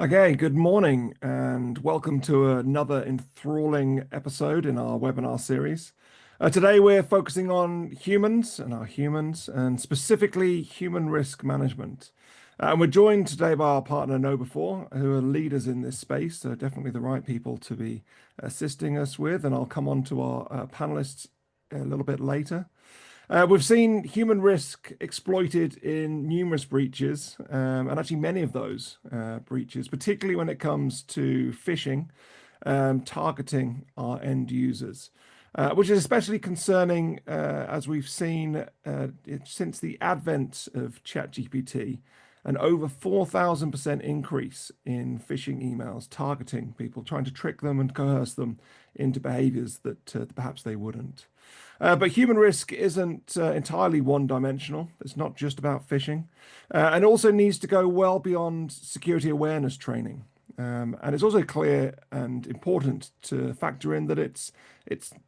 Okay, good morning and welcome to another enthralling episode in our webinar series. Today we're focusing on humans and our humans and specifically human risk management. And we're joined today by our partner KnowBe4, who are leaders in this space, so definitely the right people to be assisting us with. And I'll come on to our panelists a little bit later. We've seen human risk exploited in numerous breaches, and actually many of those breaches, particularly when it comes to phishing, targeting our end users, which is especially concerning as we've seen since the advent of ChatGPT, an over 4,000% increase in phishing emails targeting people, trying to trick them and coerce them into behaviours that perhaps they wouldn't. But human risk isn't entirely one-dimensional. It's not just about phishing, and also needs to go well beyond security awareness training. And it's also clear and important to factor in that it's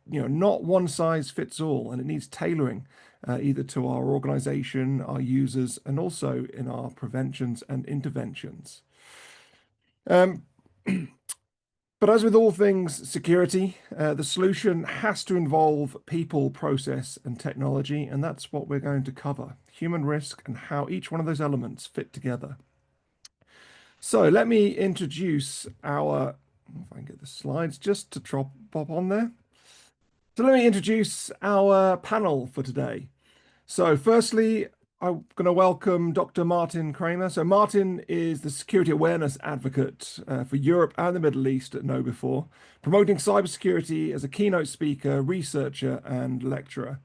not one size fits all, and it needs tailoring either to our organization, our users, and also in our preventions and interventions. But as with all things security, the solution has to involve people, process, and technology, and that's what we're going to cover: human risk and how each one of those elements fit together. So let me introduce our, if I can get the slides just to pop on there. So let me introduce our panel for today. So firstly, I'm going to welcome Dr. Martin Kramer. So Martin is the security awareness advocate for Europe and the Middle East at KnowBe4, promoting cybersecurity as a keynote speaker, researcher, and lecturer.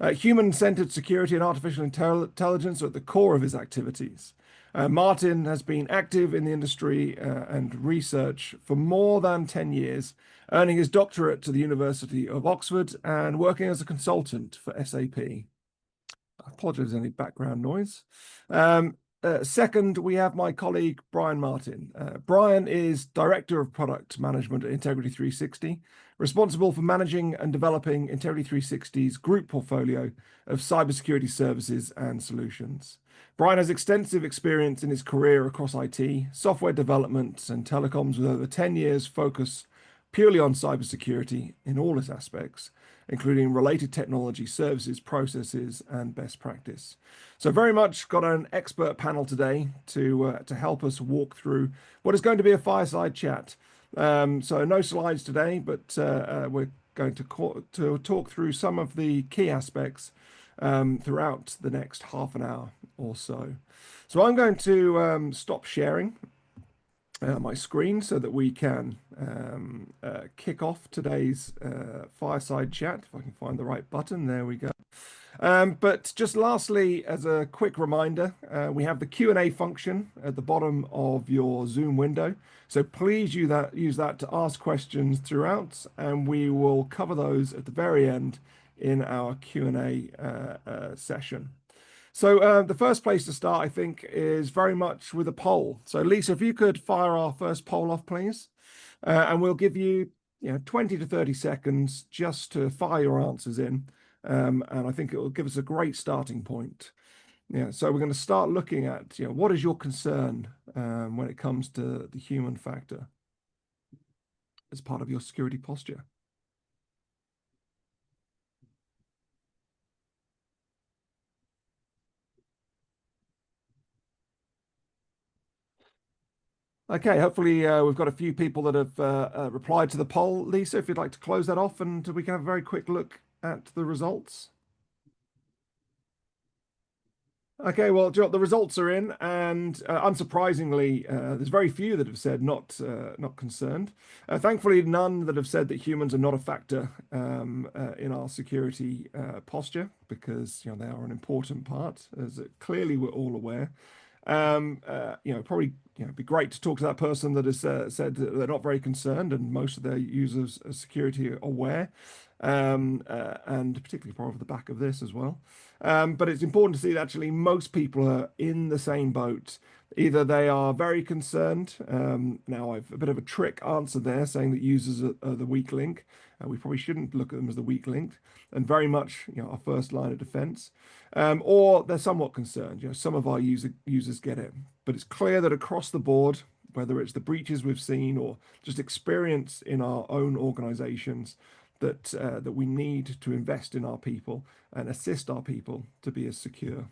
Human-centered security and artificial intelligence are at the core of his activities. Martin has been active in the industry and research for more than 10 years, earning his doctorate to the University of Oxford and working as a consultant for SAP. I apologize for any background noise. Second, we have my colleague, Brian Martin. Brian is Director of Product Management at Integrity360, responsible for managing and developing Integrity360's group portfolio of cybersecurity services and solutions. Brian has extensive experience in his career across IT, software development, and telecoms, with over 10 years focus purely on cybersecurity in all its aspects, including related technology, services, processes, and best practice. So very much got an expert panel today to help us walk through what is going to be a fireside chat. So no slides today, but we're going to talk through some of the key aspects throughout the next half an hour or so. So I'm going to stop sharing my screen so that we can kick off today's fireside chat. If I can find the right button, there we go. But just lastly, as a quick reminder, we have the Q&A function at the bottom of your Zoom window. So please use that to ask questions throughout, and we will cover those at the very end in our Q&A session. So the first place to start, I think, is very much with a poll. So Lisa, if you could fire our first poll off, please. And we'll give you 20 to 30 seconds just to fire your answers in. And I think it will give us a great starting point. So we're going to start looking at, what is your concern when it comes to the human factor as part of your security posture? Okay, hopefully we've got a few people that have replied to the poll. Lisa, if you'd like to close that off and we can have a very quick look at the results. Okay, well, the results are in, and unsurprisingly, there's very few that have said not concerned. Thankfully, none that have said that humans are not a factor in our security posture, because they are an important part, as clearly we're all aware. Probably it'd be great to talk to that person that has said that they're not very concerned and most of their users are security aware, and particularly probably off the back of this as well. But it's important to see that actually most people are in the same boat. Either they are very concerned. Now I've a bit of a trick answer there, saying that users are the weak link. We probably shouldn't look at them as the weak link, and very much our first line of defense. Or they're somewhat concerned. Some of our users get it, but it's clear that across the board, whether it's the breaches we've seen or just experience in our own organizations, that we need to invest in our people and assist our people to be as secure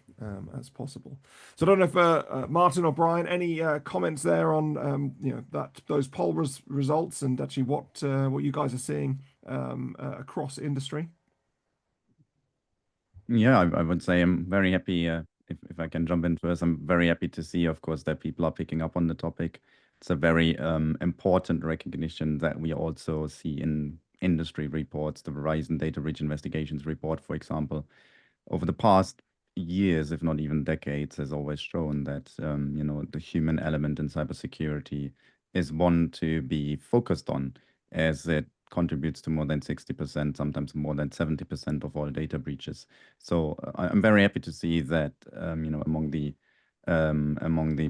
as possible. So I don't know if Martin or Brian, any comments there on those poll results and actually what you guys are seeing across industry. Yeah, I would say I'm very happy. If I can jump in first, I'm very happy to see, of course, that people are picking up on the topic. It's a very important recognition that we also see in industry reports. The Verizon Data Breach Investigations report, for example, over the past years, if not even decades, has always shown that the human element in cybersecurity is one to be focused on, as it contributes to more than 60%, sometimes more than 70% of all data breaches. So I'm very happy to see that among the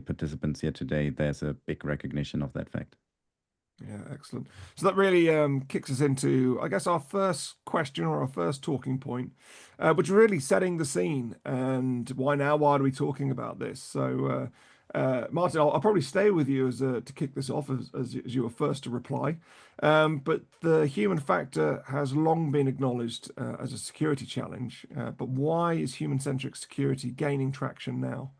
participants here today, there's a big recognition of that fact. Yeah, excellent. So that really kicks us into, I guess, our first question or our first talking point, which is really setting the scene. And why now? Why are we talking about this? So, Martin, I'll probably stay with you to kick this off as you were first to reply. But the human factor has long been acknowledged as a security challenge. But why is human-centric security gaining traction now?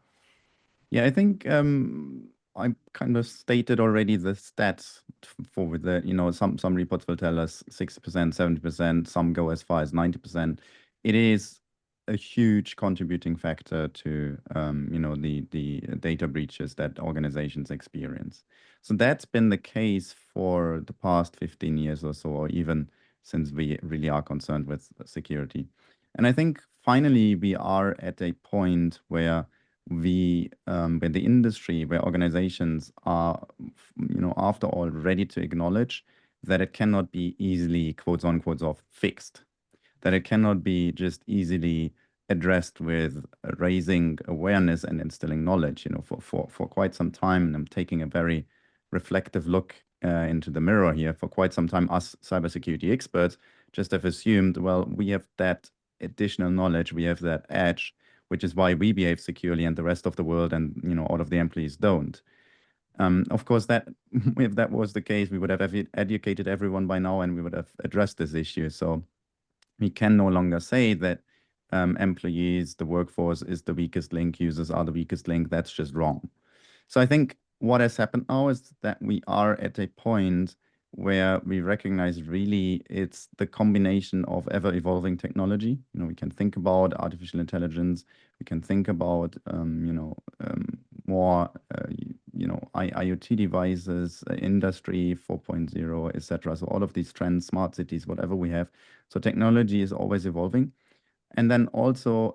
Yeah, I think I kind of stated already the stats for the, some reports will tell us 60%, 70%, some go as far as 90%. It is a huge contributing factor to, the data breaches that organizations experience. So that's been the case for the past 15 years or so, or even since we really are concerned with security. And I think finally we are at a point where where the industry, where organizations are, after all, ready to acknowledge that it cannot be easily, quotes on, quotes off, fixed, that it cannot be just easily addressed with raising awareness and instilling knowledge. For quite some time, and I'm taking a very reflective look into the mirror here, for quite some time, us cybersecurity experts just have assumed, well, we have that additional knowledge, we have that edge, which is why we behave securely and the rest of the world and all of the employees don't. Of course, that if that was the case, we would have educated everyone by now and we would have addressed this issue. So we can no longer say that employees, the workforce is the weakest link, users are the weakest link. That's just wrong. So I think what has happened now is that we are at a point where we recognize really it's the combination of ever-evolving technology. We can think about artificial intelligence, we can think about more IoT devices, Industry 4.0, etc. So all of these trends, smart cities, whatever we have. So technology is always evolving. And then also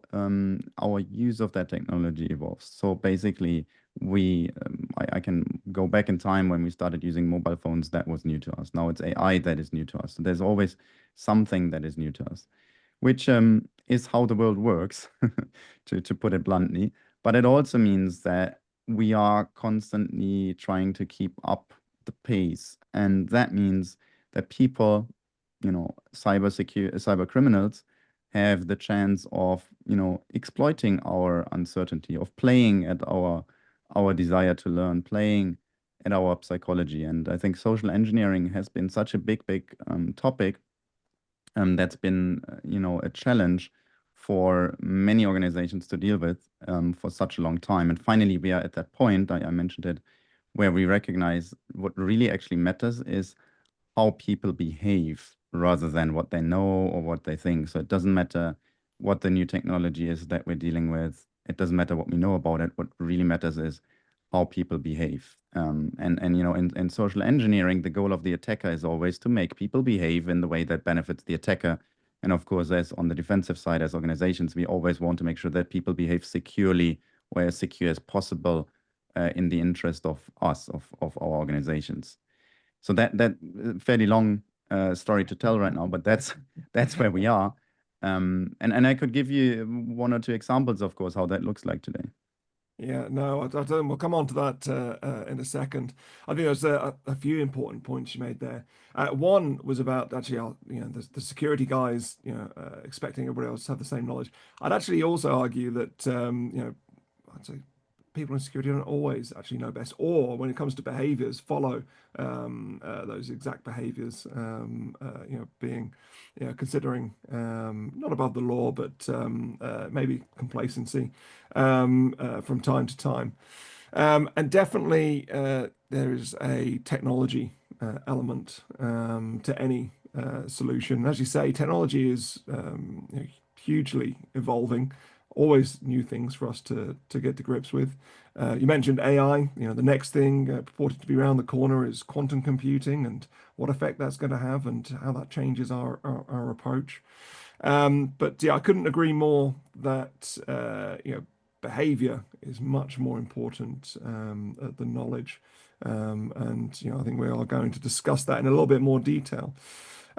our use of that technology evolves. So basically, I can go back in time when we started using mobile phones, that was new to us. Now it's AI that is new to us. So there's always something that is new to us, which is how the world works, to put it bluntly. But it also means that we are constantly trying to keep up the pace. And that means that people, cyber criminals, have the chance of, exploiting our uncertainty, of playing at our desire to learn, playing at our psychology. And I think social engineering has been such a big topic that's been, a challenge for many organizations to deal with for such a long time. And finally, we are at that point, I mentioned it, where we recognize what really actually matters is how people behave rather than what they know or what they think. So it doesn't matter what the new technology is that we're dealing with. It doesn't matter what we know about it. What really matters is how people behave. In social engineering, the goal of the attacker is always to make people behave in the way that benefits the attacker. And of course, as on the defensive side, as organizations, we always want to make sure that people behave securely or as secure as possible in the interest of us, of our organizations. So that fairly long story to tell right now, but that's where we are. And I could give you one or two examples, of course, how that looks like today. Yeah, no, I don't. We'll come on to that in a second. I think there's a few important points you made there. One was about actually, the security guys, expecting everybody else to have the same knowledge. I'd actually also argue that, I'd say people in security don't always actually know best, or when it comes to behaviors, follow those exact behaviors, being, considering not above the law, but maybe complacency from time to time. And definitely there is a technology element to any solution. As you say, technology is hugely evolving, always new things for us to get to grips with. You mentioned AI. The next thing purported to be around the corner is quantum computing, and what effect that's going to have, and how that changes our approach. But yeah, I couldn't agree more that behavior is much more important than knowledge. And I think we are going to discuss that in a little bit more detail.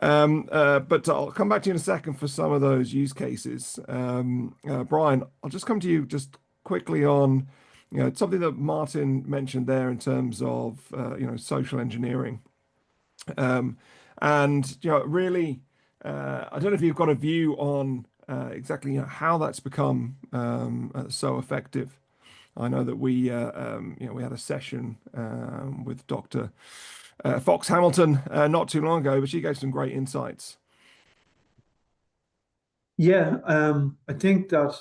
But I'll come back to you in a second for some of those use cases. Brian, I'll just come to you just quickly on something that Martin mentioned there in terms of social engineering. And really, I don't know if you've got a view on exactly how that's become so effective. I know that we had a session with Dr. Fox Hamilton not too long ago, but she gave some great insights. Yeah, I think that,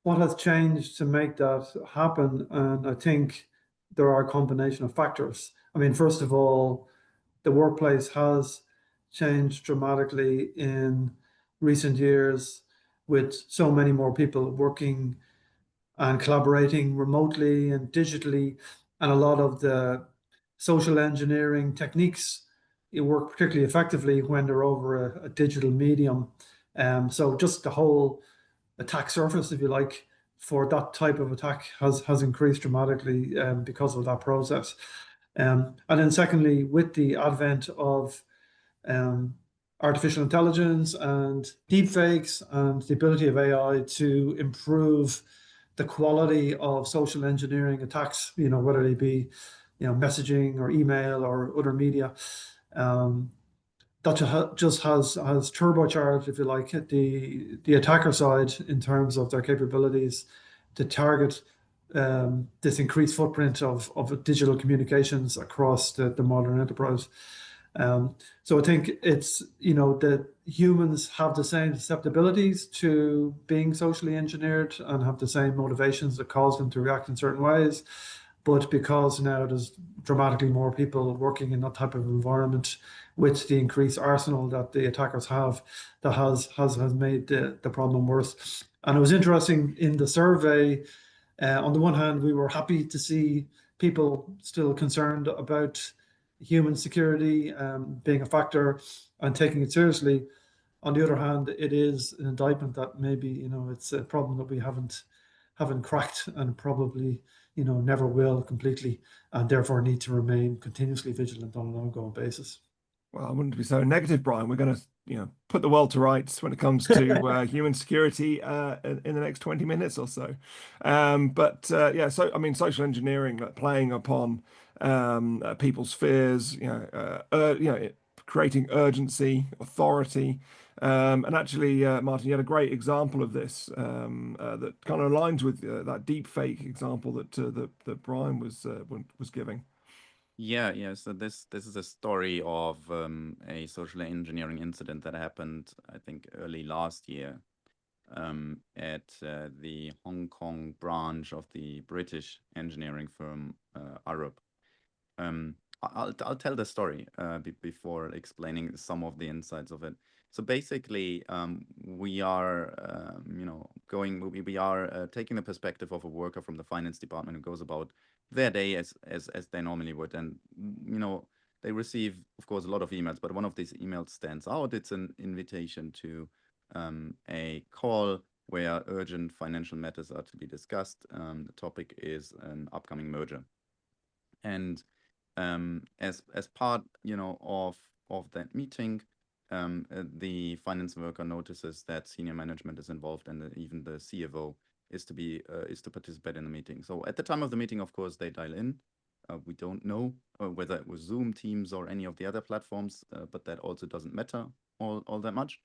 what has changed to make that happen, and I think there are a combination of factors. I mean, first of all, the workplace has changed dramatically in recent years, with so many more people working and collaborating remotely and digitally, and a lot of the social engineering techniques work particularly effectively when they're over a digital medium. So just the whole attack surface, if you like, for that type of attack has increased dramatically because of that process. And then secondly, with the advent of artificial intelligence and deepfakes and the ability of AI to improve the quality of social engineering attacks, whether they be, messaging or email or other media, that just has turbocharged, if you like, the attacker side in terms of their capabilities to target this increased footprint of digital communications across the modern enterprise. So I think it's, that humans have the same susceptibilities to being socially engineered and have the same motivations that cause them to react in certain ways. But because now there's dramatically more people working in that type of environment, with the increased arsenal that the attackers have, that has made the problem worse. And it was interesting in the survey, on the one hand, we were happy to see people still concerned about human security being a factor and taking it seriously. On the other hand, it is an indictment that maybe, it's a problem that we haven't cracked, and probably, never will completely, and therefore need to remain continuously vigilant on an ongoing basis. Well, I wouldn't be so negative, Brian. We're going to, put the world to rights when it comes to human security in the next 20 minutes or so. But yeah, so I mean, social engineering, playing upon people's fears, creating urgency, authority. And actually, Martin, you had a great example of this that kind of aligns with that deep fake example that Brian was giving. Yeah. So this is a story of a social engineering incident that happened, I think, early last year at the Hong Kong branch of the British engineering firm Arup. I'll tell the story before explaining some of the insights of it. So basically, we are we are taking the perspective of a worker from the finance department who goes about their day as they normally would, and they receive, of course, a lot of emails, but one of these emails stands out. It's an invitation to a call where urgent financial matters are to be discussed. The topic is an upcoming merger, and as part of that meeting, the finance worker notices that senior management is involved, and even the CFO is to participate in the meeting. So at the time of the meeting, of course, they dial in. We don't know whether it was Zoom, Teams, or any of the other platforms, but that also doesn't matter all that much.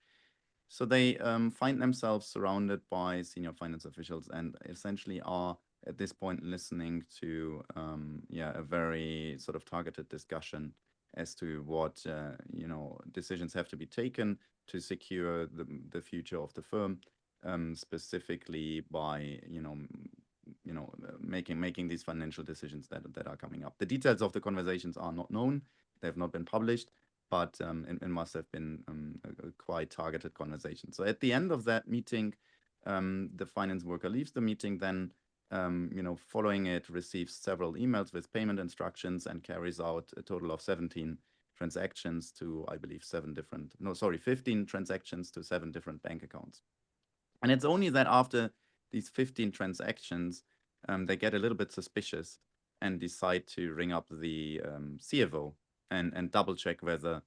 So they find themselves surrounded by senior finance officials and essentially are at this point listening to a very sort of targeted discussion as to what decisions have to be taken to secure the future of the firm, specifically by making these financial decisions that are coming up. The details of the conversations are not known; they have not been published, but it must have been a quite targeted conversation. So at the end of that meeting, the finance worker leaves the meeting, then following it, receives several emails with payment instructions and carries out a total of 17 transactions to, I believe, 15 transactions to 7 different bank accounts. And it's only that after these 15 transactions, they get a little bit suspicious and decide to ring up the CFO and double check whether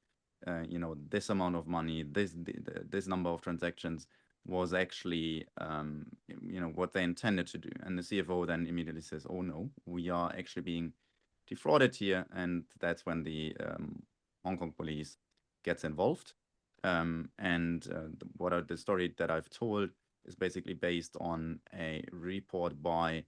this amount of money, this number of transactions was actually what they intended to do. And the CFO then immediately says, "Oh no, we are actually being defrauded here," and that's when the Hong Kong police gets involved. The story that I've told is basically based on a report by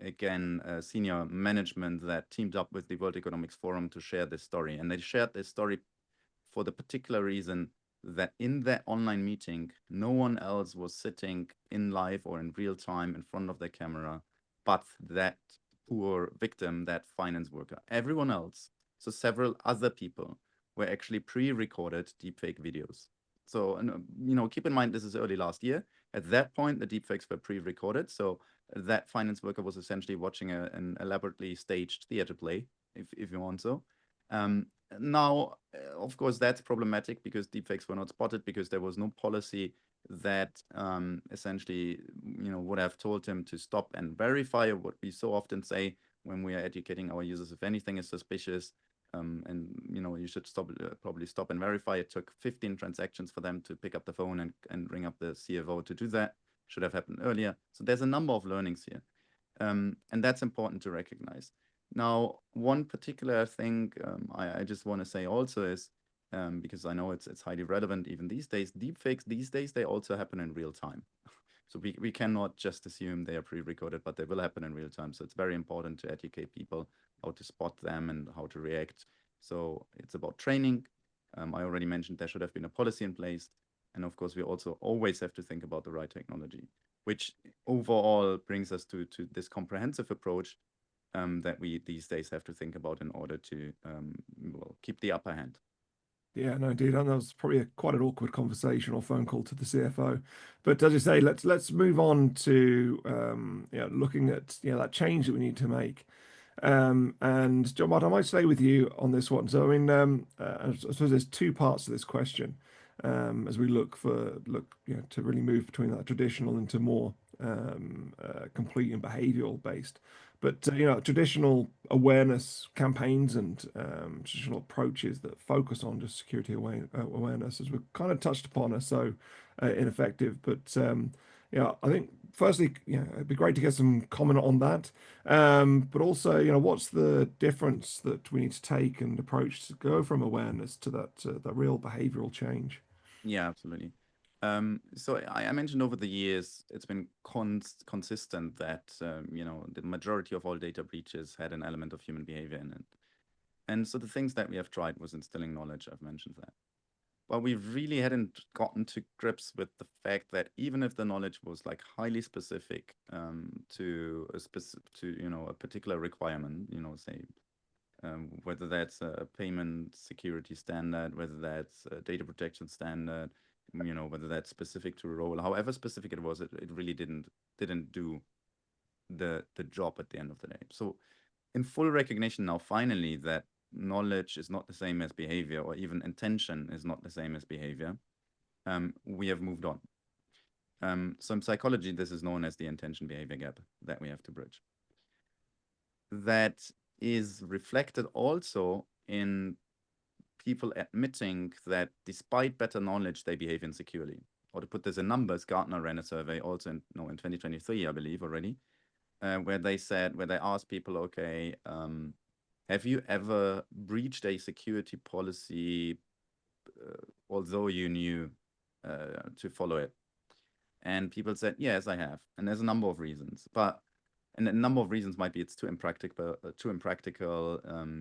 again senior management that teamed up with the World Economic Forum to share this story. And they shared this story for the particular reason that in that online meeting, no one else was sitting in live or in real time in front of the camera, but that poor victim, that finance worker. Everyone else, so several other people, were actually pre-recorded deepfake videos. So, keep in mind, this is early last year. At that point, the deepfakes were pre-recorded. So that finance worker was essentially watching an elaborately staged theater play, if you want so. Now, of course, that's problematic because deepfakes were not spotted because there was no policy that essentially, would have told him to stop and verify. What we so often say when we are educating our users, if anything is suspicious, you should probably stop and verify. It took 15 transactions for them to pick up the phone and ring up the CFO to do that. Should have happened earlier. So there's a number of learnings here. And that's important to recognize. Now, one particular thing I just want to say also is, because I know it's highly relevant even these days, deepfakes these days, they also happen in real time. So we cannot just assume they are pre-recorded, but they will happen in real time. So it's very important to educate people how to spot them and how to react. So it's about training. I already mentioned there should have been a policy in place. And of course, we also always have to think about the right technology, which overall brings us to this comprehensive approach that we these days have to think about in order to keep the upper hand. Yeah, no, indeed. And that was probably quite an awkward conversation or phone call to the CFO. But as you say, let's move on to looking at that change that we need to make. And John Martin, I might stay with you on this one. So I mean, I suppose there's two parts to this question as we look to really move between that traditional into more complete and behavioral based. But traditional awareness campaigns and traditional approaches that focus on just security awareness, as we've kind of touched upon, are so ineffective. But I think firstly, it'd be great to get some comment on that. But also, what's the difference that we need to take and approach to go from awareness to that real behavioral change? Yeah, absolutely. So I mentioned over the years, it's been consistent that, the majority of all data breaches had an element of human behavior in it. And so the things that we have tried was instilling knowledge. I've mentioned that. But we really hadn't gotten to grips with the fact that even if the knowledge was like highly specific to a particular requirement, say, whether that's a payment security standard, whether that's a data protection standard, whether that's specific to a role, however specific it was, it really didn't do the job at the end of the day. So in full recognition now, finally, that knowledge is not the same as behavior, or even intention is not the same as behavior, we have moved on. So in psychology, this is known as the intention behavior gap that we have to bridge. That is reflected also in people admitting that despite better knowledge, they behave insecurely. Or to put this in numbers, Gartner ran a survey also in 2023, I believe already, where they asked people, okay, have you ever breached a security policy although you knew to follow it? And people said, yes, I have. And there's a number of reasons. But And a number of reasons might be it's too impractical,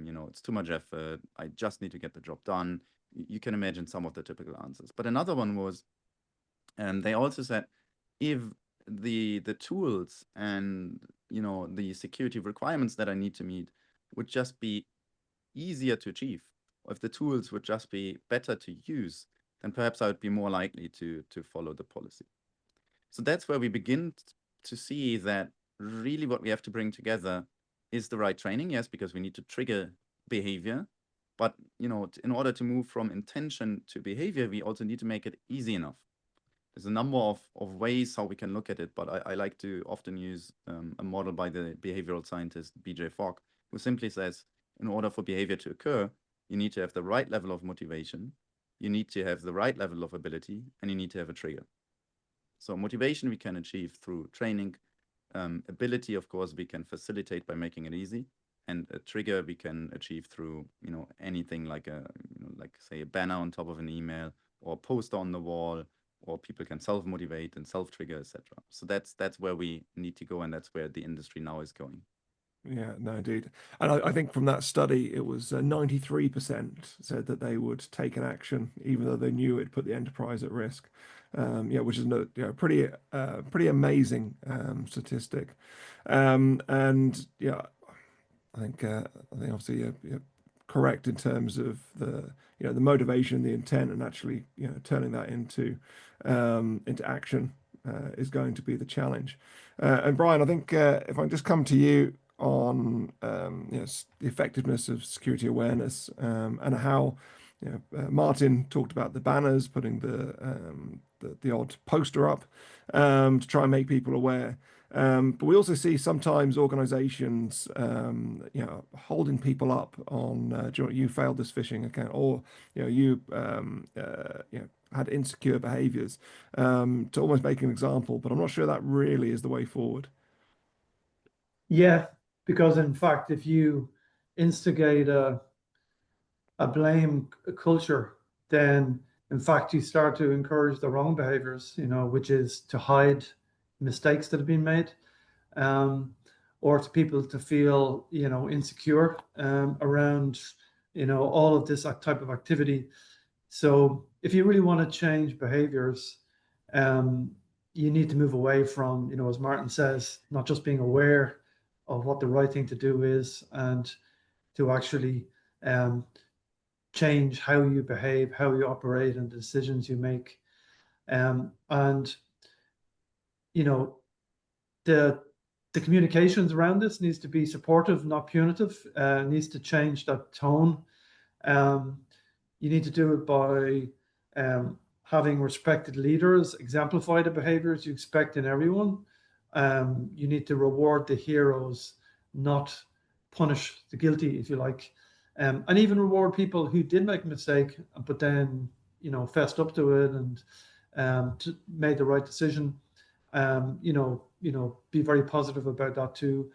you know, it's too much effort. I just need to get the job done. You can imagine some of the typical answers. But another one was, they also said, if the tools and, you know, the security requirements that I need to meet would just be easier to achieve, or if the tools would just be better to use, then perhaps I would be more likely to follow the policy. So that's where we begin to see that really what we have to bring together is the right training, yes, because we need to trigger behavior. But, you know, in order to move from intention to behavior, we also need to make it easy enough. There's a number of ways how we can look at it, but I like to often use a model by the behavioral scientist B.J. Fogg, who simply says, in order for behavior to occur, you need to have the right level of motivation, you need to have the right level of ability, and you need to have a trigger. So motivation we can achieve through training. Ability, of course, we can facilitate by making it easy. And a trigger we can achieve through, you know, anything like like say a banner on top of an email or a poster on the wall, or people can self-motivate and self-trigger, etc. So that's where we need to go, and that's where the industry now is going. Yeah, no, indeed. And I think from that study, it was 93% said that they would take an action, even though they knew it'd put the enterprise at risk. Yeah, which is a pretty amazing statistic. And yeah, I think obviously you're correct in terms of the the motivation, the intent, and actually turning that into action is going to be the challenge. And Brian, I think if I can just come to you on the effectiveness of security awareness and how Martin talked about the banners, putting the odd poster up to try and make people aware. But we also see sometimes organizations, holding people up on, you failed this phishing account, or, you had insecure behaviors, to almost make an example. But I'm not sure that really is the way forward. Yeah, because in fact, if you instigate a blame culture, then in fact you start to encourage the wrong behaviors, which is to hide mistakes that have been made, or to people to feel insecure around all of this type of activity. So if you really want to change behaviors, you need to move away from, as Martin says, not just being aware of what the right thing to do is, and to actually change how you behave, how you operate, and the decisions you make. And the communications around this needs to be supportive, not punitive. Needs to change that tone. You need to do it by having respected leaders exemplify the behaviors you expect in everyone. You need to reward the heroes, not punish the guilty, if you like. And even reward people who did make a mistake, but then fessed up to it and made the right decision. Be very positive about that too,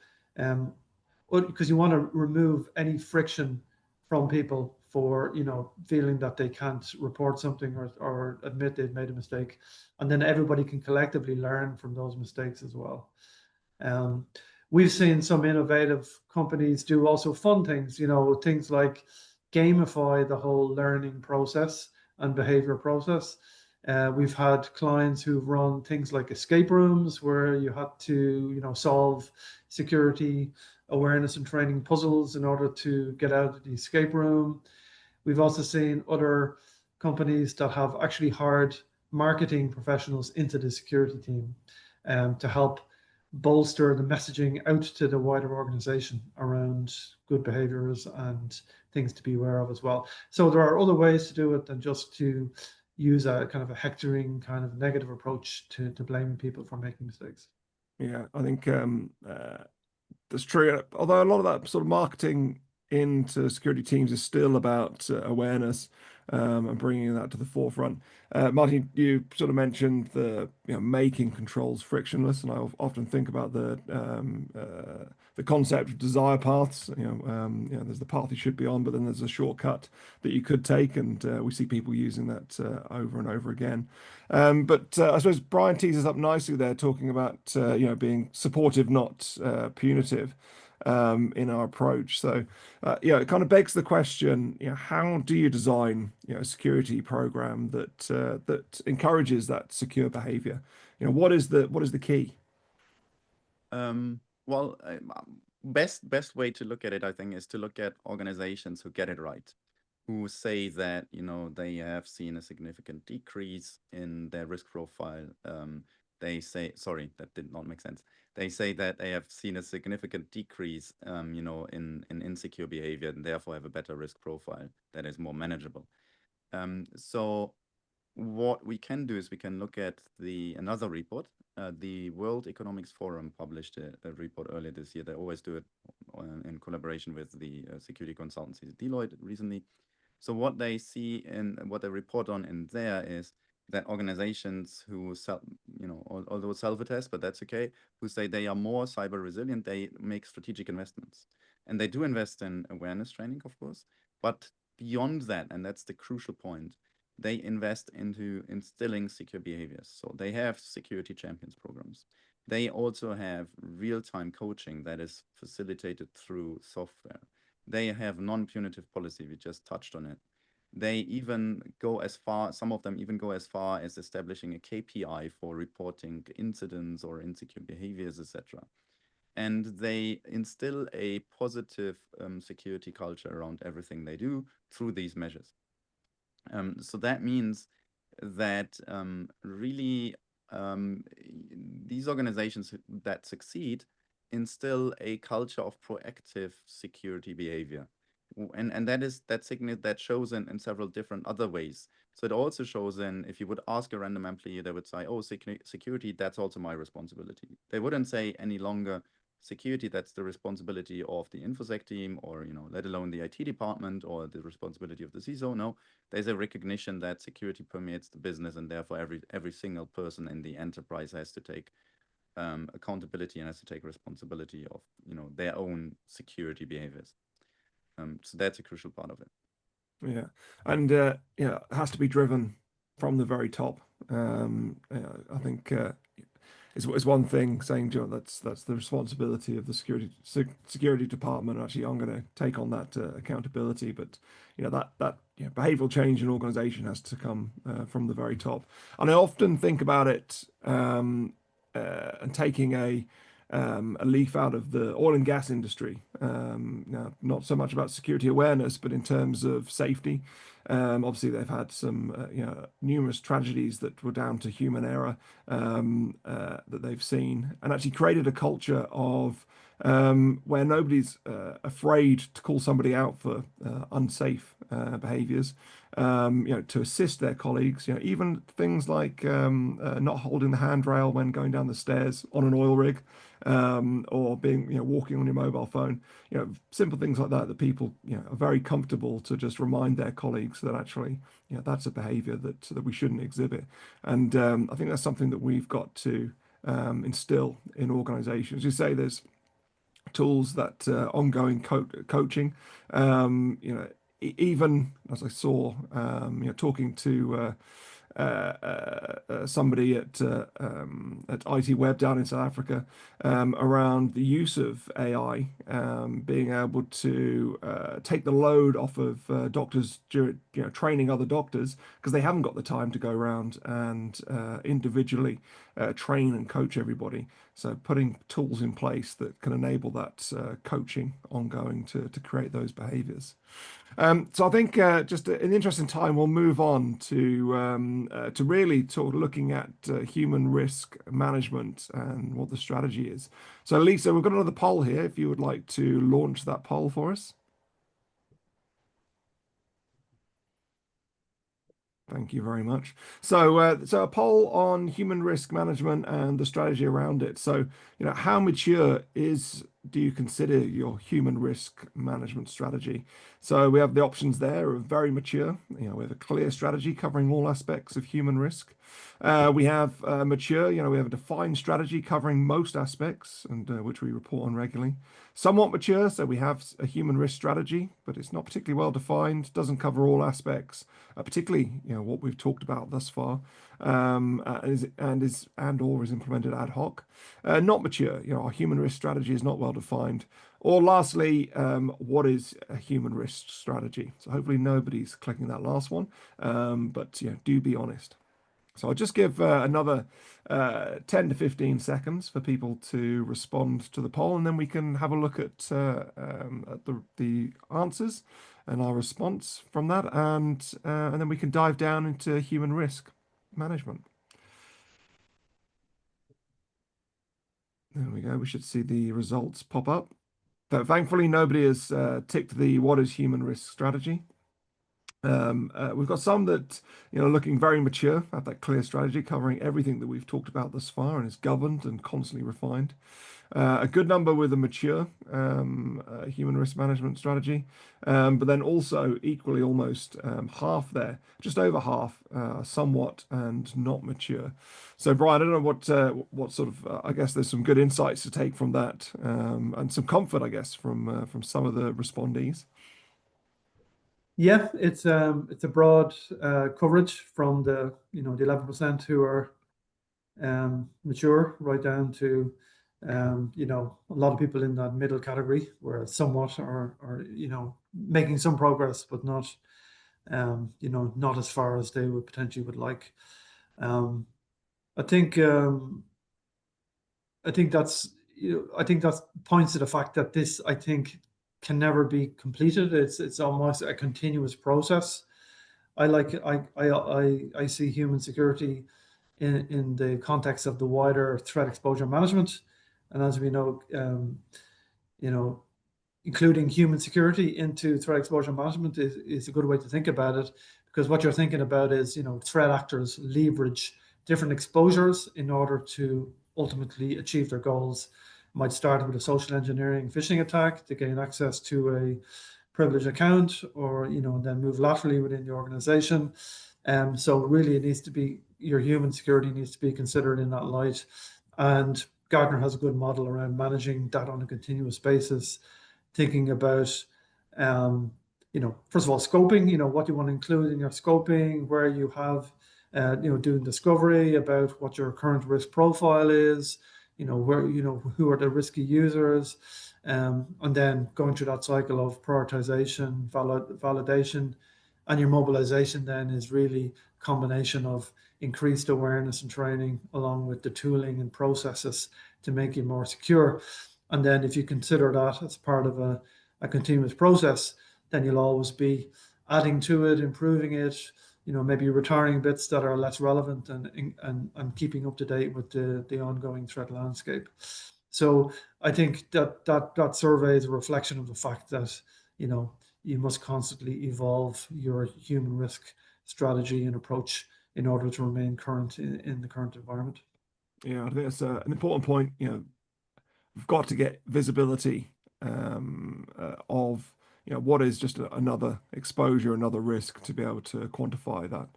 because you want to remove any friction from people for feeling that they can't report something or admit they've made a mistake, and then everybody can collectively learn from those mistakes as well. We've seen some innovative companies do also fun things, things like gamify the whole learning process and behavior process. We've had clients who've run things like escape rooms where you had to, solve security awareness and training puzzles in order to get out of the escape room. We've also seen other companies that have actually hired marketing professionals into the security team to help bolster the messaging out to the wider organization around good behaviors and things to be aware of as well. So there are other ways to do it than just to use a kind of a hectoring kind of negative approach to blaming people for making mistakes. Yeah, I think that's true. Although a lot of that sort of marketing into security teams is still about awareness and bringing that to the forefront. Martin, you sort of mentioned making controls frictionless, and I often think about the concept of desire paths. There's the path you should be on, but then there's a shortcut that you could take, and we see people using that over and over again. But I suppose Brian teases up nicely there, talking about being supportive, not punitive in our approach. So it kind of begs the question: how do you design a security program that encourages that secure behavior? What is the key? Well, best way to look at it, I think, is to look at organizations who get it right, who say that they have seen a significant decrease in their risk profile. They say, sorry, that did not make sense. They say that they have seen a significant decrease, in insecure behavior, and therefore have a better risk profile that is more manageable. So what we can do is we can look at another report. The World Economic Forum published a report earlier this year. They always do it in collaboration with the security consultancy Deloitte recently. So what they see and what they report on in there is that organizations who although self-attest, but that's okay, who say they are more cyber resilient, they make strategic investments. And they do invest in awareness training, of course, but beyond that, and that's the crucial point, they invest into instilling secure behaviors. So they have security champions programs. They also have real-time coaching that is facilitated through software. They have non-punitive policy. We just touched on it. They even go as far, some of them even go as far as establishing a KPI for reporting incidents or insecure behaviors, etc. And they instill a positive security culture around everything they do through these measures. So that means that really these organizations that succeed instill a culture of proactive security behavior. And that shows in several different other ways. So it also shows if you would ask a random employee, they would say, oh, security, that's also my responsibility. They wouldn't say any longer, security, that's the responsibility of the InfoSec team, or let alone the IT department or the responsibility of the CISO. No, there's a recognition that security permeates the business, and therefore every single person in the enterprise has to take accountability and has to take responsibility of their own security behaviors. So that's a crucial part of it. Yeah, and it has to be driven from the very top. I think it's one thing saying, Joe, that's the responsibility of the security department. Actually, I'm going to take on that accountability. But that behavioral change in organization has to come from the very top. And I often think about it and taking a leaf out of the oil and gas industry. Now, not so much about security awareness, but in terms of safety. Obviously, they've had some numerous tragedies that were down to human error that they've seen, and actually created a culture of where nobody's afraid to call somebody out for unsafe behaviors. To assist their colleagues, even things like not holding the handrail when going down the stairs on an oil rig, or being, walking on your mobile phone, simple things like that people, are very comfortable to just remind their colleagues that actually, that's a behavior that we shouldn't exhibit. And I think that's something that we've got to instill in organizations. You say there's tools that ongoing coaching, even as I saw, talking to somebody at IT Web down in South Africa around the use of AI, being able to take the load off of doctors during, training other doctors, because they haven't got the time to go around and individually train and coach everybody. So putting tools in place that can enable that coaching ongoing to create those behaviors. So I think just an interesting time, we'll move on to really sort of looking at human risk management and what the strategy is. So Lisa, we've got another poll here, if you would like to launch that poll for us. Thank you very much. So, a poll on human risk management and the strategy around it. So, how mature is do you consider your human risk management strategy? So we have the options there of very mature. We have a clear strategy covering all aspects of human risk. We have mature. We have a defined strategy covering most aspects, and which we report on regularly. Somewhat mature, so we have a human risk strategy, but it's not particularly well defined. Doesn't cover all aspects, particularly what we've talked about thus far, and is implemented ad hoc. Not mature. Our human risk strategy is not well defined. Or lastly, what is a human risk strategy? So hopefully nobody's clicking that last one, but do be honest. So I'll just give another 10 to 15 seconds for people to respond to the poll, and then we can have a look at the answers and our response from that, and then we can dive down into human risk management. There we go. We should see the results pop up. So thankfully, nobody has ticked the what is human risk strategy. We've got some that looking very mature, have that clear strategy covering everything that we've talked about thus far and is governed and constantly refined. A good number with a mature human risk management strategy, but then also equally almost half there, just over half, somewhat and not mature. So Brian, I don't know what sort of I guess there's some good insights to take from that, and some comfort, I guess, from some of the respondees. Yeah, it's a broad coverage from the the 11% who are mature right down to a lot of people in that middle category where somewhat are making some progress, but not not as far as they would potentially would like. I think that's I think that points to the fact that this can never be completed. It's almost a continuous process. I see human security in the context of the wider threat exposure management, and as we know, including human security into threat exposure management is a good way to think about it, because what you're thinking about is threat actors leverage different exposures in order to ultimately achieve their goals. Might start with a social engineering phishing attack to gain access to a privileged account, or then move laterally within the organization. So really, it needs to be your human security needs to be considered in that light. And Gartner has a good model around managing that on a continuous basis, thinking about first of all, scoping. What you want to include in your scoping, where you have doing discovery about what your current risk profile is. Where who are the risky users, and then going through that cycle of prioritization, validation, and your mobilization then is really a combination of increased awareness and training along with the tooling and processes to make you more secure. And then if you consider that as part of a continuous process, then you'll always be adding to it, improving it, maybe retiring bits that are less relevant, and keeping up to date with the ongoing threat landscape. So I think that survey is a reflection of the fact that you must constantly evolve your human risk strategy and approach in order to remain current in the current environment. Yeah, I think that's an important point. We've got to get visibility of what is just another exposure, another risk, to be able to quantify that.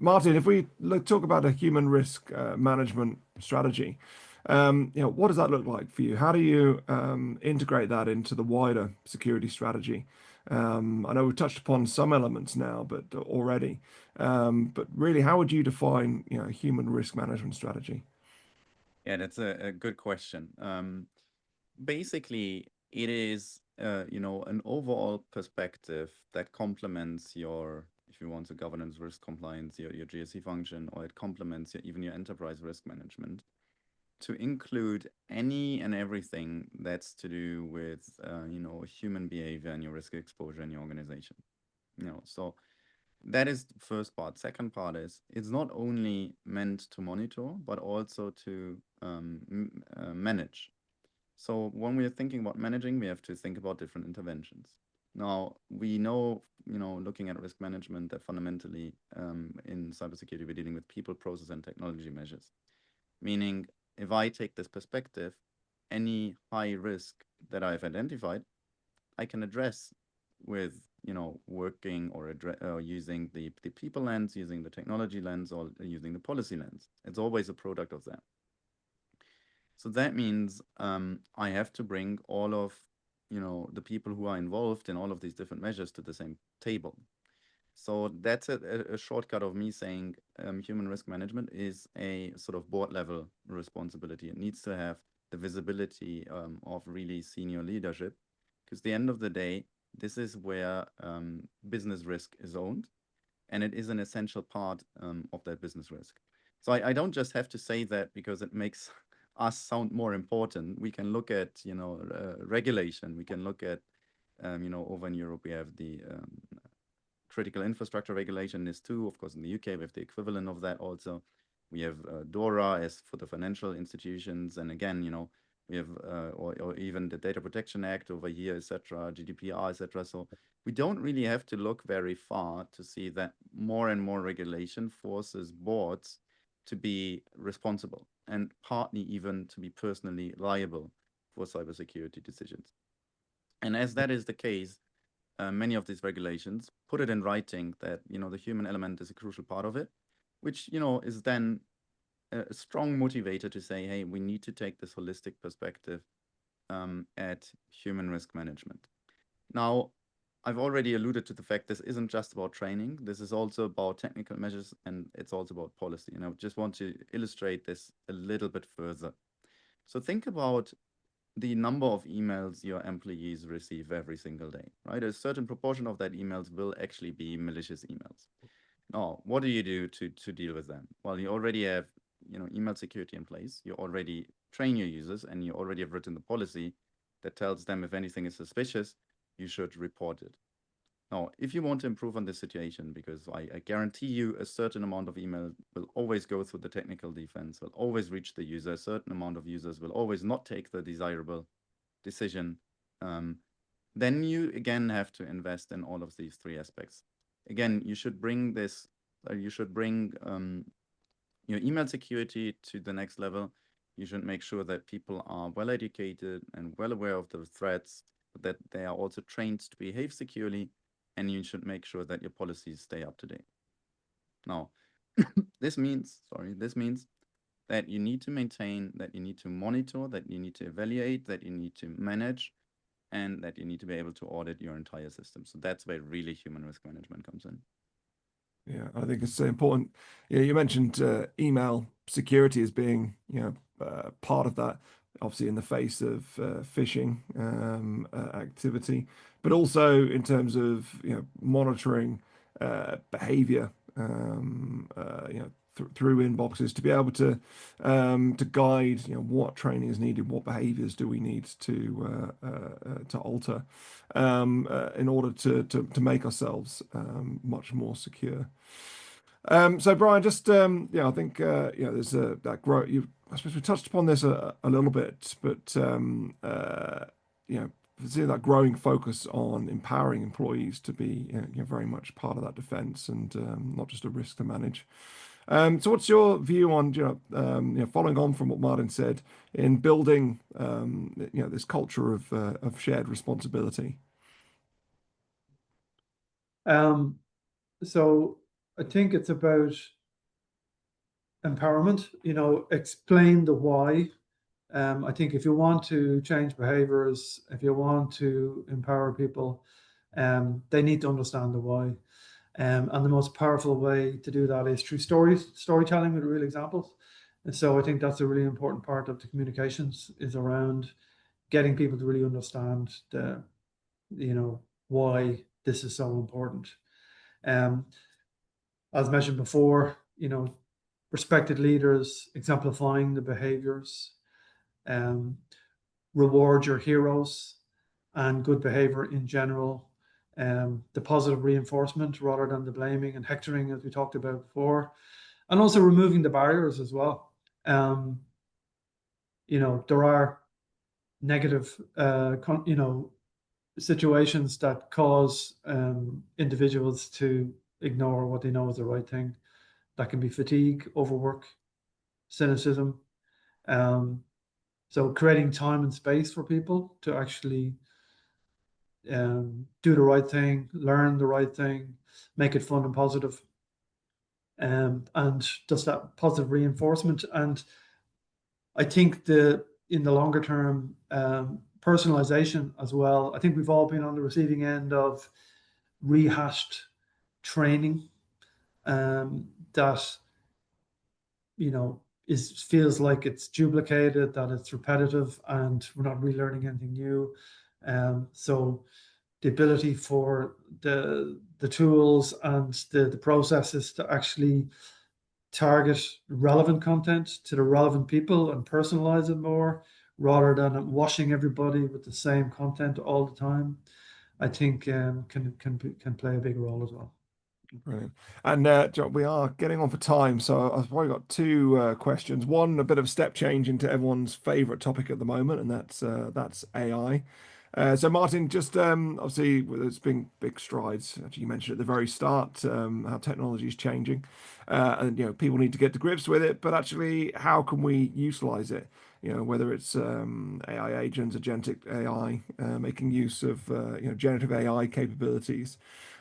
Martin, if we talk about a human risk management strategy, what does that look like for you? How do you integrate that into the wider security strategy? I know we've touched upon some elements now, but already, but really, how would you define human risk management strategy? Yeah, that's a good question. Basically, it is an overall perspective that complements your, if you want, the governance, risk compliance, your GRC function, or it complements even your enterprise risk management, to include any and everything that's to do with human behavior and your risk exposure in your organization. So that is the first part. Second part is it's not only meant to monitor, but also to manage. So when we are thinking about managing, we have to think about different interventions. Now, we know, looking at risk management, that fundamentally in cybersecurity, we're dealing with people, process, and technology measures. Meaning, if I take this perspective, any high risk that I've identified, I can address with, working or using the people lens, using the technology lens, or using the policy lens. It's always a product of that. So that means I have to bring all of, the people who are involved in all of these different measures to the same table. So that's a shortcut of me saying human risk management is a sort of board level responsibility. It needs to have the visibility of really senior leadership, because at the end of the day, this is where business risk is owned, and it is an essential part of that business risk. So I don't just have to say that because it makes us sound more important. We can look at, regulation. We can look at, over in Europe, we have the critical infrastructure regulation NIS2. Of course, in the UK, we have the equivalent of that also. We have DORA as for the financial institutions. And again, we have, or even the Data Protection Act over here, etc., GDPR, etc. So we don't really have to look very far to see that more and more regulation forces boards to be responsible and partly even to be personally liable for cybersecurity decisions. And as that is the case, many of these regulations put it in writing that, the human element is a crucial part of it, which, is then a strong motivator to say, hey, we need to take this holistic perspective at human risk management. Now, I've already alluded to the fact this isn't just about training. This is also about technical measures, and it's also about policy. And I just want to illustrate this a little bit further. So think about the number of emails your employees receive every single day, right? A certain proportion of that emails will actually be malicious emails. Now, what do you do to deal with them? Well, you already have, email security in place. You already train your users, and you already have written the policy that tells them if anything is suspicious, you should report it. Now, if you want to improve on this situation, because I guarantee you a certain amount of email will always go through the technical defense, will always reach the user, a certain amount of users will always not take the desirable decision, then you again have to invest in all of these three aspects. Again, you should bring this, you should bring your email security to the next level. You should make sure that people are well educated and well aware of the threats, that they are also trained to behave securely, and you should make sure that your policies stay up to date. Now, this means that you need to maintain, that you need to monitor, that you need to evaluate, that you need to manage, and that you need to be able to audit your entire system. So that's where really human risk management comes in. Yeah, I think it's important. Yeah, you mentioned email security as being, part of that, obviously in the face of phishing activity, but also in terms of monitoring behavior, through inboxes, to be able to guide what training is needed, what behaviors do we need to alter in order to make ourselves much more secure. So Brian, just I think there's that growth. I suppose we touched upon this a little bit, but seeing that growing focus on empowering employees to be very much part of that defense, and not just a risk to manage. So what's your view on following on from what Martin said, in building this culture of shared responsibility? So I think it's about empowerment, explain the why. I think if you want to change behaviors, if you want to empower people, they need to understand the why. And the most powerful way to do that is through storytelling with real examples. And so I think that's a really important part of the communications, is around getting people to really understand why this is so important. As mentioned before, respected leaders exemplifying the behaviors, reward your heroes and good behavior in general, the positive reinforcement rather than the blaming and hectoring, as we talked about before, and also removing the barriers as well. There are negative, situations that cause individuals to ignore what they know is the right thing. That can be fatigue, overwork, cynicism. So creating time and space for people to actually do the right thing, learn the right thing, make it fun and positive, and just that positive reinforcement. And I think in the longer term, personalization as well. I think we've all been on the receiving end of rehashed training that feels like it's duplicated, that it's repetitive, and we're not relearning anything new. So the ability for the tools and the processes to actually target relevant content to the relevant people and personalize it more, rather than washing everybody with the same content all the time, I think can play a big role as well. Brilliant. And John, we are getting on for time, so I've probably got two questions. One, a bit of a step change into everyone's favorite topic at the moment, and that's AI. So Martin, just obviously there's been big strides. Actually, you mentioned at the very start how technology is changing, and people need to get to grips with it. But actually, how can we utilize it? Whether it's AI agents, agentic AI, making use of generative AI capabilities.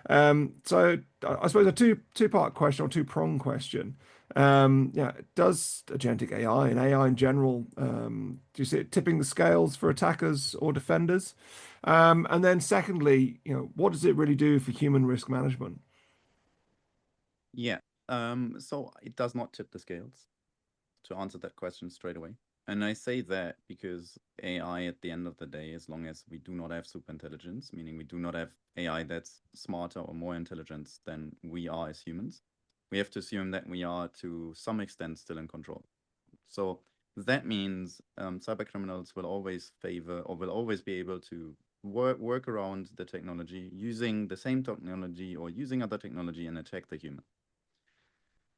So I suppose a two-part question or two-prong question. Does agentic AI and AI in general, do you see it tipping the scales for attackers or defenders? And then secondly, what does it really do for human risk management? Yeah, so it does not tip the scales, to answer that question straight away. And I say that because AI at the end of the day, as long as we do not have super intelligence, meaning we do not have AI that's smarter or more intelligent than we are as humans, we have to assume that we are to some extent still in control. So that means cyber criminals will always favor or will always be able to work around the technology, using the same technology or using other technology, and attack the human.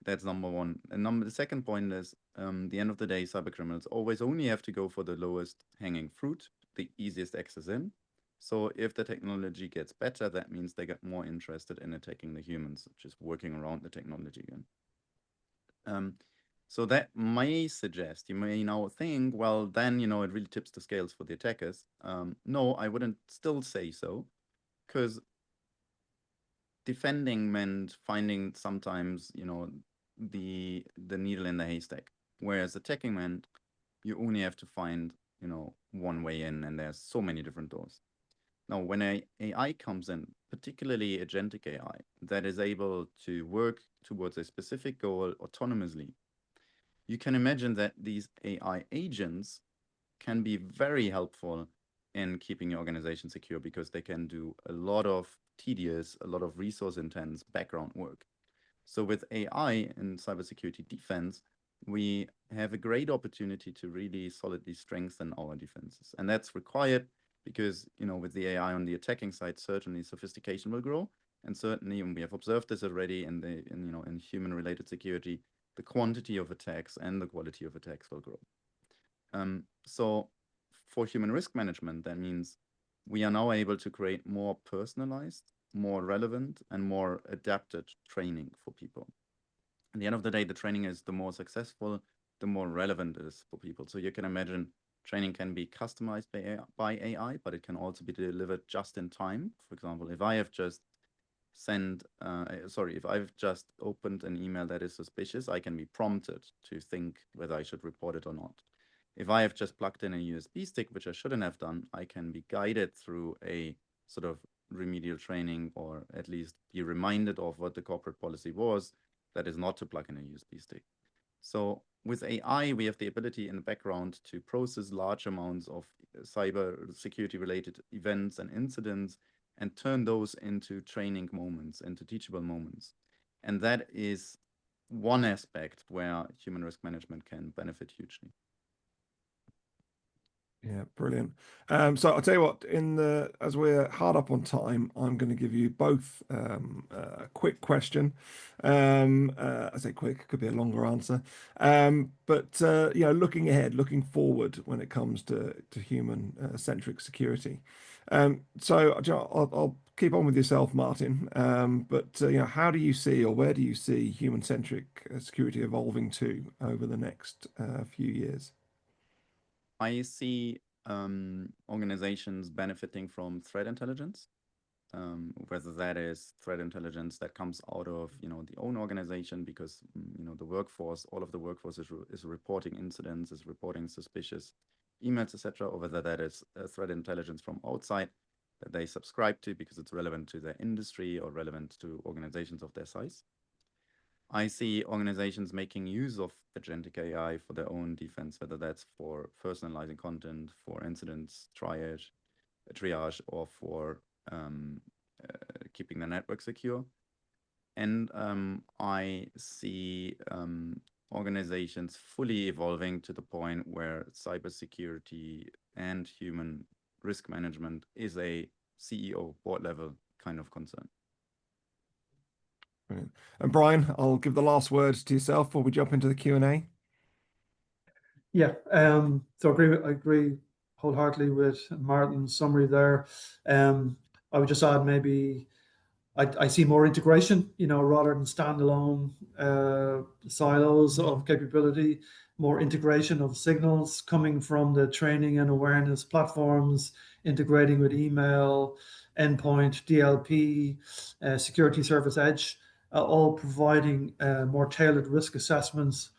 That's number one. And the second point is, the end of the day, cyber criminals always only have to go for the lowest hanging fruit, the easiest access in. So if the technology gets better, that means they get more interested in attacking the humans, just working around the technology again. So that may suggest, you may now think, well, then, it really tips the scales for the attackers. No, I wouldn't still say so, because defending meant finding sometimes, the needle in the haystack, whereas attacking meant you only have to find, one way in, and there's so many different doors. Now, when AI comes in, particularly agentic AI, that is able to work towards a specific goal autonomously, you can imagine that these AI agents can be very helpful in keeping your organization secure, because they can do a lot of tedious, a lot of resource intense background work. So with AI in cybersecurity defense, we have a great opportunity to really solidly strengthen our defenses. And that's required because, with the AI on the attacking side, certainly sophistication will grow. And certainly, and we have observed this already in human-related security, the quantity of attacks and the quality of attacks will grow. So for human risk management, that means we are now able to create more personalized, more relevant, and more adapted training for people. At the end of the day, the training is the more successful, the more relevant it is for people. So you can imagine training can be customized by AI, but it can also be delivered just in time. For example, if I have just if I've just opened an email that is suspicious, I can be prompted to think whether I should report it or not. If I have just plugged in a USB stick, which I shouldn't have done, I can be guided through a sort of remedial training, or at least be reminded of what the corporate policy was, that is not to plug in a USB stick. So with AI, we have the ability in the background to process large amounts of cyber security related events and incidents and turn those into training moments, into teachable moments. And that is one aspect where human risk management can benefit hugely. Yeah, brilliant. So I'll tell you what, as we're hard up on time, I'm going to give you both a quick question. I say quick, could be a longer answer. But looking ahead, looking forward when it comes to human-centric security. So I'll keep on with yourself, Martin. But how do you see, or where do you see human-centric security evolving to over the next few years? I see organizations benefiting from threat intelligence, whether that is threat intelligence that comes out of, the own organization, because, the workforce, all of the workforce is reporting incidents, is reporting suspicious emails, etc., or whether that is threat intelligence from outside that they subscribe to because it's relevant to their industry or relevant to organizations of their size. I see organizations making use of agentic AI for their own defense, whether that's for personalizing content, for incidents triage, or for keeping the network secure. And I see organizations fully evolving to the point where cybersecurity and human risk management is a CEO board level kind of concern. Brilliant. And Brian, I'll give the last words to yourself before we jump into the Q&A. Yeah, so I agree wholeheartedly with Martin's summary there. I would just add maybe I see more integration, rather than standalone silos of capability, more integration of signals coming from the training and awareness platforms, integrating with email, endpoint, DLP, security service edge, all providing more tailored risk assessments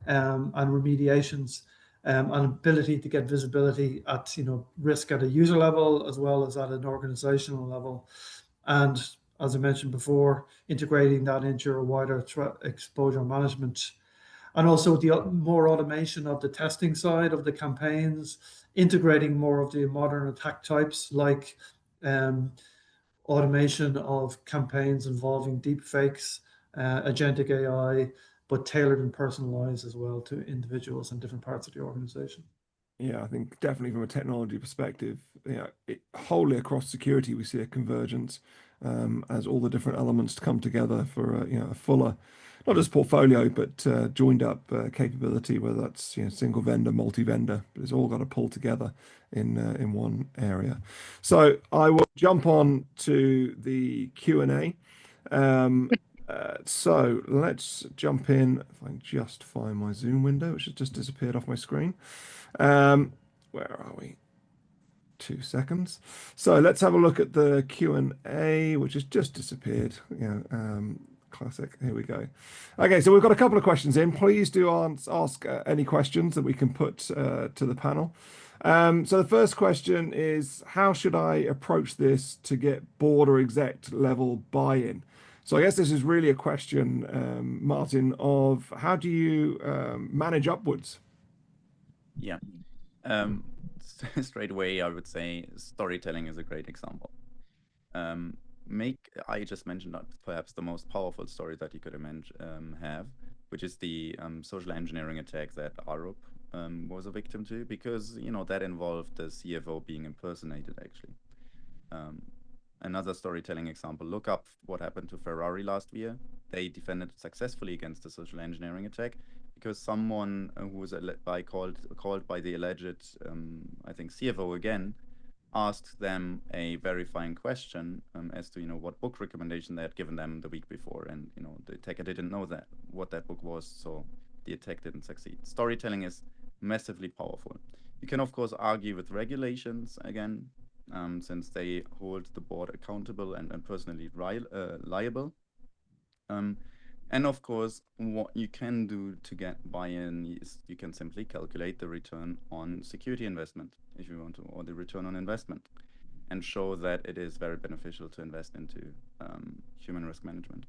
and remediations, and ability to get visibility at risk at a user level as well as at an organizational level. And as I mentioned before, integrating that into a wider threat exposure management. And also the more automation of the testing side of the campaigns, integrating more of the modern attack types like automation of campaigns involving deep fakes, agentic AI, but tailored and personalized as well to individuals in different parts of the organization. Yeah, I think definitely from a technology perspective, wholly across security, we see a convergence as all the different elements come together for a fuller, not just portfolio, but joined up capability, whether that's single vendor, multi-vendor, but it's all got to pull together in one area. So I will jump on to the Q&A. So let's jump in. If I can just find my Zoom window, which has just disappeared off my screen. Where are we? 2 seconds. So let's have a look at the Q&A, which has just disappeared. Classic. Here we go. Okay, so we've got a couple of questions in. Please do ask any questions that we can put to the panel. So the first question is, how should I approach this to get board or exec level buy-in? So I guess this is really a question, Martin, of how do you manage upwards? Yeah. Straight away, I would say storytelling is a great example. I just mentioned that perhaps the most powerful story that you could have, which is the social engineering attack that Arup was a victim to, because that involved the CFO being impersonated actually. Another storytelling example, look up what happened to Ferrari last year. They defended successfully against the social engineering attack because someone who was called by the alleged, I think, CFO again, asked them a verifying question as to what book recommendation they had given them the week before, and the attacker didn't know what that book was, so the attack didn't succeed. Storytelling is massively powerful. You can of course argue with regulations again, since they hold the board accountable and personally liable. And of course, what you can do to get buy-in is you can simply calculate the return on security investment, if you want to, or the return on investment, and show that it is very beneficial to invest into human risk management.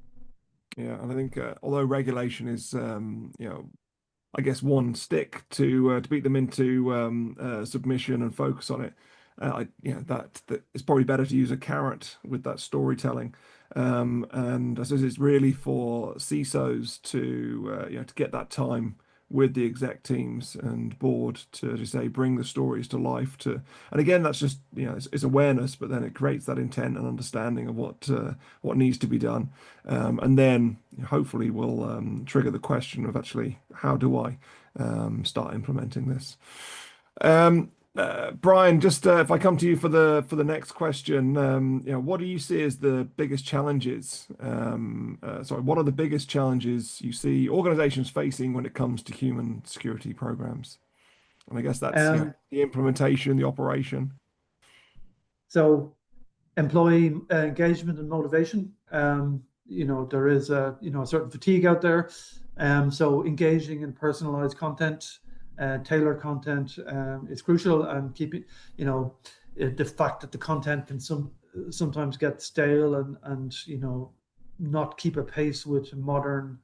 Yeah, and I think although regulation is, I guess one stick to beat them into submission and focus on it, that it's probably better to use a carrot with that storytelling. And I suppose it's really for CISOs to get that time with the exec teams and board to, as you say, bring the stories to life. And again, that's just it's awareness, but then it creates that intent and understanding of what needs to be done, and then hopefully will trigger the question of actually how do I start implementing this. Brian, just if I come to you for the next question, what do you see as the biggest challenges? What are the biggest challenges you see organizations facing when it comes to human security programs? And I guess that's the implementation, the operation. So employee engagement and motivation. There is a certain fatigue out there. So engaging in personalized content, tailored content is crucial, and keeping, the fact that the content can sometimes get stale and not keep a pace with modern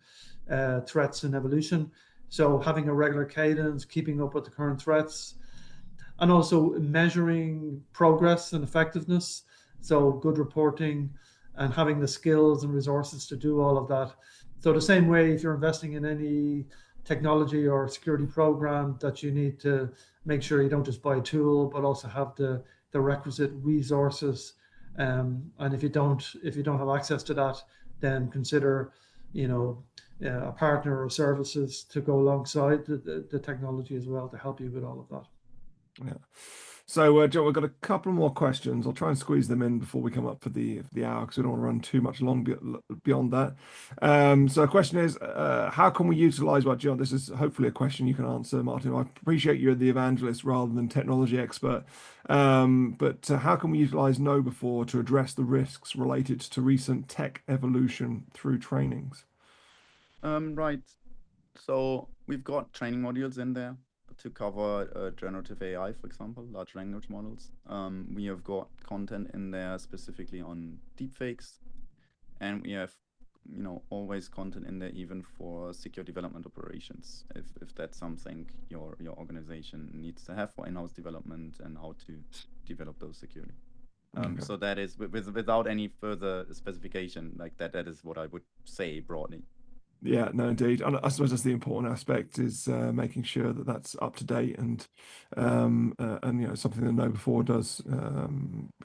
threats and evolution. So having a regular cadence, keeping up with the current threats, and also measuring progress and effectiveness. So good reporting and having the skills and resources to do all of that. So the same way, if you're investing in any technology or security program, that you need to make sure you don't just buy a tool, but also have the requisite resources. And if you don't have access to that, then consider, a partner or services to go alongside the technology as well to help you with all of that. Yeah. So, John, we've got a couple more questions. I'll try and squeeze them in before we come up for the hour, because we don't want to run too much beyond that. So, the question is, how can we utilize what, John? This is hopefully a question you can answer, Martin. I appreciate you're the evangelist rather than technology expert. But how can we utilize KnowBe4 to address the risks related to recent tech evolution through trainings? Right. So we've got training modules in there to cover generative AI, for example, large language models. We have got content in there specifically on deepfakes, and we have, always content in there even for secure development operations, if that's something your organization needs to have for in-house development and how to develop those securely. So that is without any further specification like that. That is what I would say broadly. Yeah, no, indeed. And I suppose that's the important aspect, is making sure that that's up to date, and something that KnowBe4 does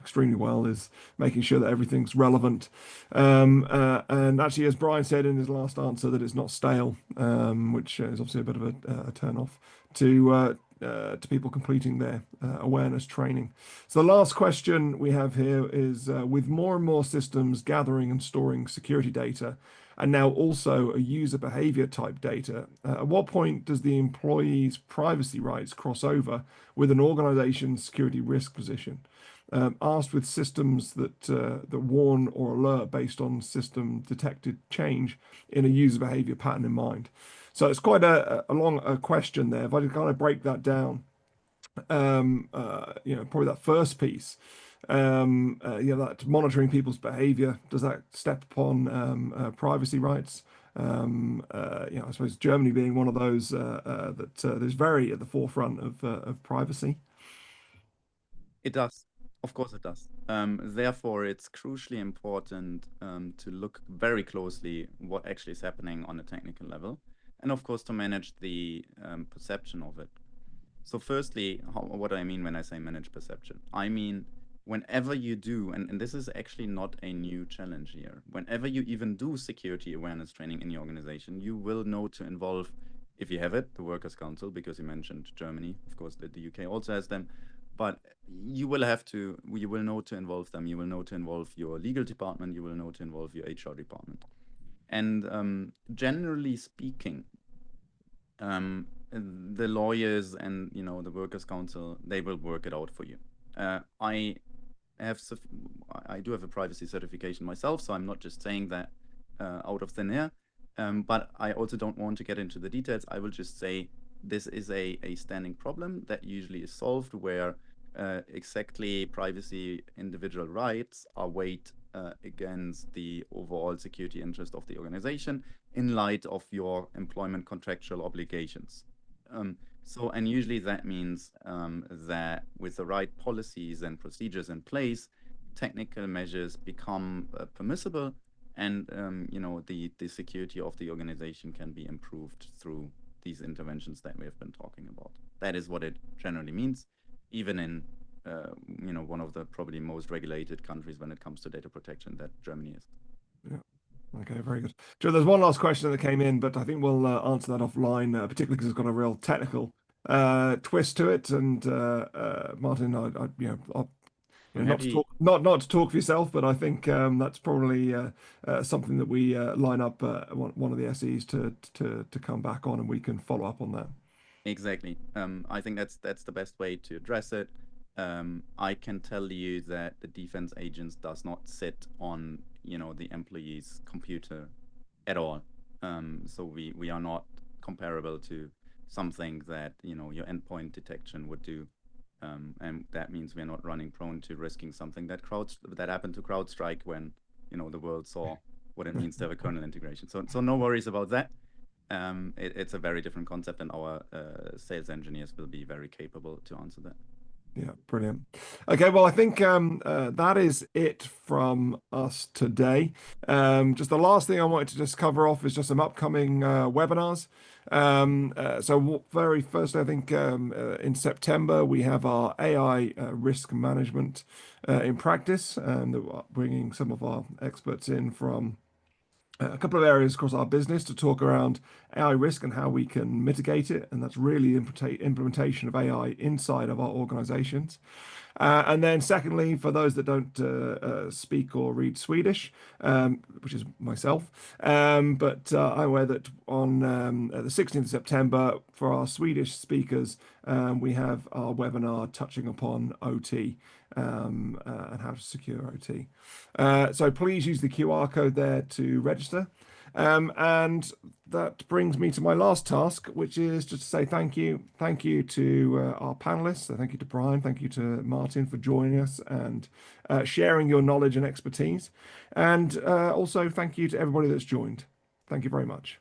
extremely well is making sure that everything's relevant. And actually, as Brian said in his last answer, that it's not stale, which is obviously a bit of a turn off to people completing their awareness training. So the last question we have here is, with more and more systems gathering and storing security data, and now also a user behavior type data, at what point does the employee's privacy rights cross over with an organization's security risk position? Asked with systems that warn or alert based on system detected change in a user behavior pattern in mind. So it's quite a long question there. If I kind of break that down, probably that first piece, that monitoring people's behavior, does that step upon privacy rights? I suppose Germany being one of those that is very at the forefront of privacy. It does. Of course it does. Therefore, it's crucially important to look very closely what actually is happening on a technical level, and of course to manage the perception of it. So firstly, what I mean when I say manage perception, I mean whenever you do, and this is actually not a new challenge here, whenever you even do security awareness training in your organization, you will know to involve, if you have it, the Workers' Council, because you mentioned Germany, of course the UK also has them, but you will know to involve them. You will know to involve your legal department, you will know to involve your HR department. And generally speaking, the lawyers and the Workers' Council, they will work it out for you. I do have a privacy certification myself, so I'm not just saying that out of thin air, but I also don't want to get into the details. I will just say this is a standing problem that usually is solved, where exactly privacy individual rights are weighed against the overall security interest of the organization in light of your employment contractual obligations. And usually that means that with the right policies and procedures in place, technical measures become permissible, and the security of the organization can be improved through these interventions that we have been talking about. That is what it generally means, even in one of the probably most regulated countries when it comes to data protection, that Germany is. Yeah. Okay, very good. Joe, there's one last question that came in, but I think we'll answer that offline, particularly because it's got a real technical twist to it. And Martin, I'll not to talk for yourself, but I think that's probably something that we line up one of the SEs to come back on, and we can follow up on that. Exactly. I think that's the best way to address it. I can tell you that the defense agents does not sit on, the employee's computer at all. So we are not comparable to something that, your endpoint detection would do. And that means we're not running prone to risking something that happened to CrowdStrike when, the world saw what it means to have a kernel integration. So no worries about that. It's a very different concept, and our sales engineers will be very capable to answer that. Yeah, brilliant. Okay, well, I think that is it from us today. Just the last thing I wanted to just cover off is just some upcoming webinars. So very first, I think in September, we have our AI risk management in practice, and bringing some of our experts in from a couple of areas across our business to talk around AI risk and how we can mitigate it. And that's really implementation of AI inside of our organizations. And then secondly, for those that don't speak or read Swedish, which is myself, but I'm aware that on the 16th of September, for our Swedish speakers, we have our webinar touching upon OT and how to secure OT. So please use the QR code there to register. And that brings me to my last task, which is just to say thank you. Thank you to our panelists. So thank you to Brian. Thank you to Martin for joining us and sharing your knowledge and expertise. And also thank you to everybody that's joined. Thank you very much.